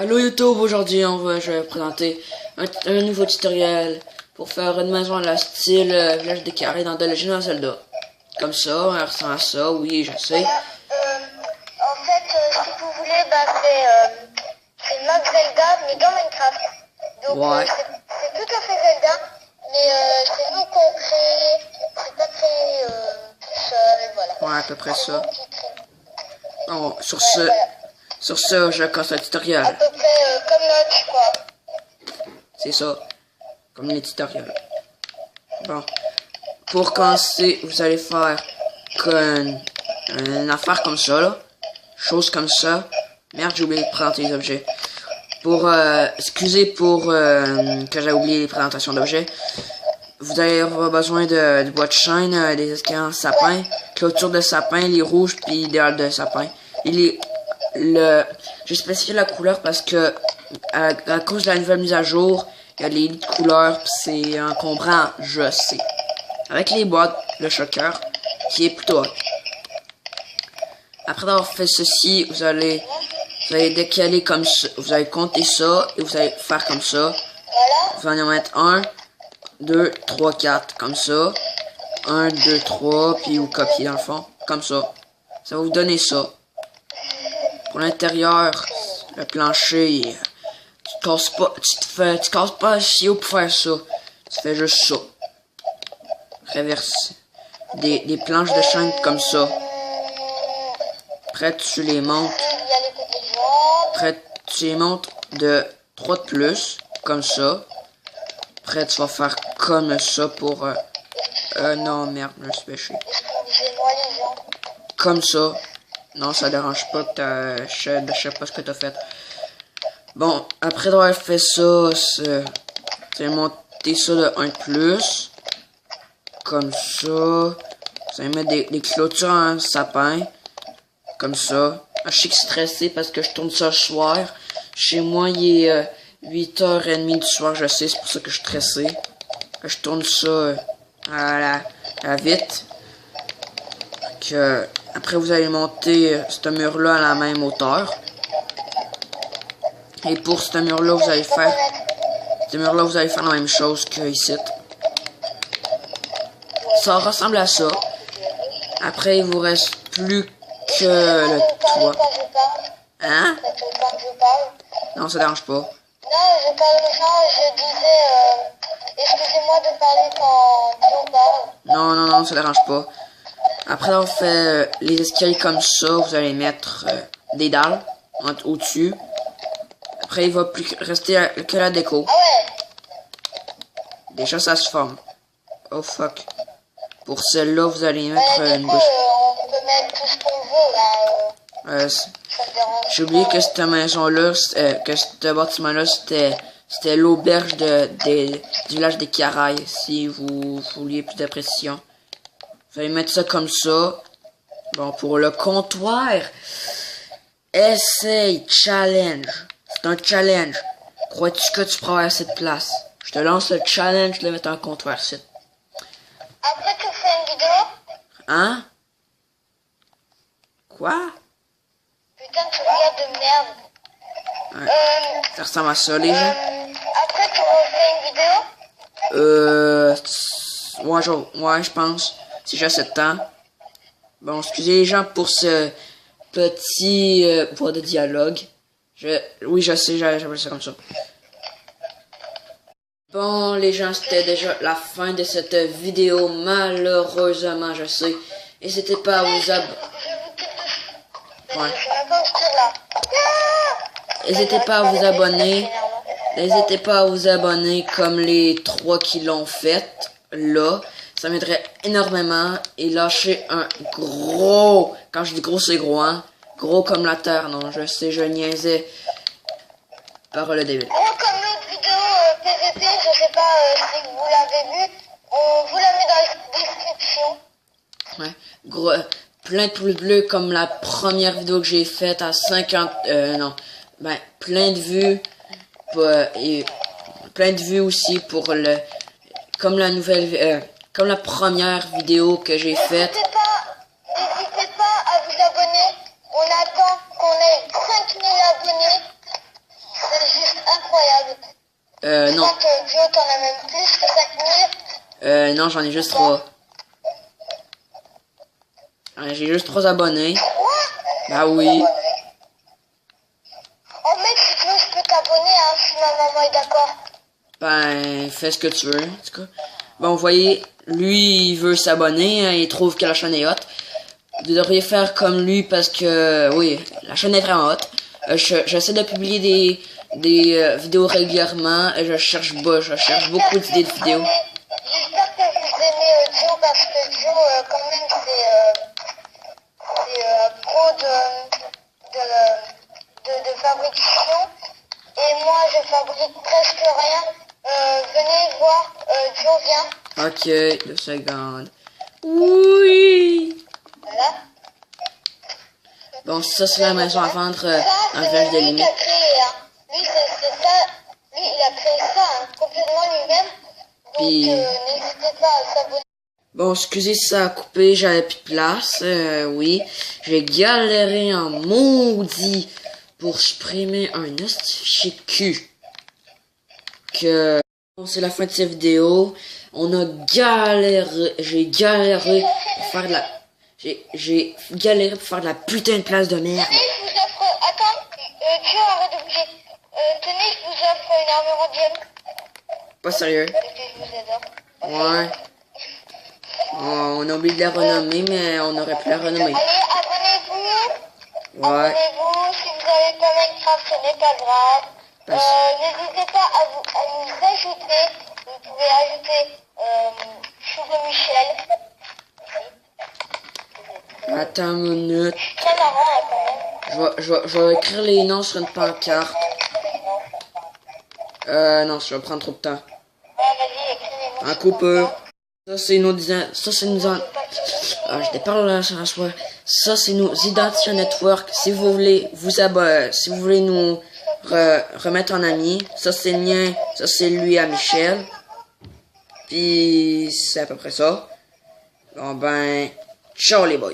Allô YouTube, aujourd'hui je vais présenter un nouveau tutoriel pour faire une maison à la style village des carrés dans The Legend of Zelda. Comme ça, elle ressemble à ça, oui je sais. En fait, si vous voulez, c'est mode Zelda mais dans Minecraft. Donc Ouais. c'est tout à fait Zelda, mais c'est nous qu'on crée, c'est pas créé tout seul, voilà. Ouais, à peu près C'est ça. nous qui créons. Bon, sur Voilà. ce, je commence le À tutoriel. peu près comme notre quoi. C'est ça, comme les tutoriels. Bon, pour commencer, vous allez faire une affaire comme ça, là. Chose comme ça. Merde, j'ai oublié de présenter les objets. Excusez pour que j'ai oublié les présentations d'objets. Vous allez avoir besoin du bois de chêne, des escaliers en sapin, clôture de sapin, les rouges, puis idéal de sapin. J'ai spécifié la couleur parce que à cause de la nouvelle mise à jour, il y a les couleurs, pis c'est encombrant, je sais. Avec les boîtes, le choqueur, qui est plutôt hot. Après avoir fait ceci, vous allez décaler comme ça, vous allez compter ça, et vous allez faire comme ça. Voilà. Vous allez en mettre 1, 2, 3, 4, comme ça. 1, 2, 3, puis vous copiez dans le fond, comme ça. Ça va vous donner ça. Pour l'intérieur, le plancher, tu casses pas le chiot pour faire ça. Tu fais juste ça. Réverse. Des planches de chaîne comme ça. Après, tu les montes. Il y a les côtés jaunes. Après, tu les montes de 3 de plus, comme ça. Après, tu vas faire comme ça pour... non, merde, je me suis péché. Excusez-moi les gens. Comme ça. Non, ça dérange pas que je sais pas ce que t'as fait. Bon, après d'avoir fait ça, c'est monter ça de 1 de plus. Comme ça. Vous allez mettre des clôtures en sapin. Comme ça. Je suis stressé parce que je tourne ça le soir. Chez moi, il est 8h30 du soir, je sais, c'est pour ça que je suis stressé. Je tourne ça à la vite. Après, vous allez monter ce mur-là à la même hauteur. Et pour ce mur-là, vous allez faire... Ce mur-là, vous allez faire la même chose que ici. Ça ressemble à ça. Après, il vous reste plus que le toit. Hein? Non, ça dérange pas. Non, je parle méchant, je disais, excusez-moi de parler quand on parle. Non, ça dérange pas. Après avoir fait les escaliers comme ça, vous allez mettre des dalles au-dessus. Après, il va plus rester que la déco. Ah ouais. Déjà, ça se forme. Oh fuck. Pour celle-là, vous allez mettre une Du coup, bouche. on peut mettre tout ce qu'on veut, là. Ça me dérange J'ai oublié pas. que cette maison-là, que ce bâtiment-là, c'était l'auberge du village des Caraïbes, si vous vouliez plus de précision. Vous allez mettre ça comme ça. Bon, pour le comptoir, essaye, challenge. C'est un challenge. Crois-tu que tu pourras avoir cette place? Je te lance le challenge de mettre un comptoir ici. Après, tu fais une vidéo. Hein? Quoi? Putain, tu regardes de merde. Ouais. Ça ressemble à ça, les gens. Après, tu refais une vidéo. Ouais, je pense. Si j'ai assez de temps. Bon, excusez les gens pour ce petit voix de dialogue. Oui, je sais, j'appelle ça comme ça. Bon, les gens, c'était déjà la fin de cette vidéo. Malheureusement, je sais. N'hésitez pas à vous abonner. Ouais. Je sais même pas où c'est là. N'hésitez pas à vous abonner. N'hésitez pas à vous abonner comme les 3 qui l'ont fait. Là, ça m'aiderait énormément. Et lâcher un gros... Quand je dis gros, c'est gros, hein. Gros comme la terre, non. Je sais, je niaisais. Parole débile. Gros comme notre vidéo PVP, je sais pas si vous l'avez vu. On vous la met dans la description. Ouais. Gros... plein de pouces bleus comme la première vidéo que j'ai faite à 50... non. Ben, plein de vues. Et plein de vues aussi pour le... Comme la nouvelle... comme la première vidéo que j'ai faite. N'hésitez pas à vous abonner. On attend qu'on ait 5000 abonnés. Non. Je crois que Joe, t'en as même plus que 5000. Non, j'en ai juste 3. J'ai juste 3 abonnés. Quoi? Bah oui. Oh mec, si tu veux, je peux t'abonner, hein, si ma maman est d'accord. Ben, fais ce que tu veux, en tout cas. Bon, vous voyez, lui, il veut s'abonner, hein, il trouve que la chaîne est hot. Vous devriez faire comme lui parce que, oui, la chaîne est vraiment hot. J'essaie de publier des vidéos régulièrement et je cherche beaucoup d'idées de vidéos. J'espère que vous aimez Joe parce que Joe, quand même, c'est pro de fabrication. Et moi, je fabrique presque rien. Venez voir, Joe vient. Ok, 2 secondes. Oui! Voilà. Bon, ça c'est la maison à vendre Ça, en c'est village de lui qui limite. a créé, hein. Lui, c'est ça. Lui, il a créé ça, hein, complètement lui-même. Donc, Puis- n'hésitez pas à s'abonner. Bon, excusez si ça a coupé, j'avais plus de place. Oui, j'ai galéré en maudit pour supprimer un fichier Q. Que bon, c'est la fin de cette vidéo. On a galéré, j'ai galéré pour faire de la, j'ai galéré pour faire de la putain de place de merde. Tenez, je vous offre... Attends, Joe, arrête de bouger. Tenez, je vous offre une armure en diamant. Pas sérieux. Parce que je vous adore. Ouais. On a oublié de la renommer, mais on aurait pu la renommer. Allez, abonnez-vous. Ouais. Abonnez-vous. Si vous n'avez pas Minecraft, ce n'est pas grave. Parce- N'hésitez pas à nous ajouter. Vous pouvez ajouter Sugar Michel. Attends une minute. Très marrant, hein, quand même. Je vais écrire les noms sur une pancarte. Non, ça va prendre trop de temps. Ouais, vas-y, écrivez-nous. Un coupeur. Ça c'est nos je déparle là, ça soit. Ça c'est nos Identity Network. Si vous voulez vous abonner, si vous voulez nous remettre en ami, ça c'est le mien, ça c'est lui à Michel. Puis c'est à peu près ça. Bon ben, ciao les boys.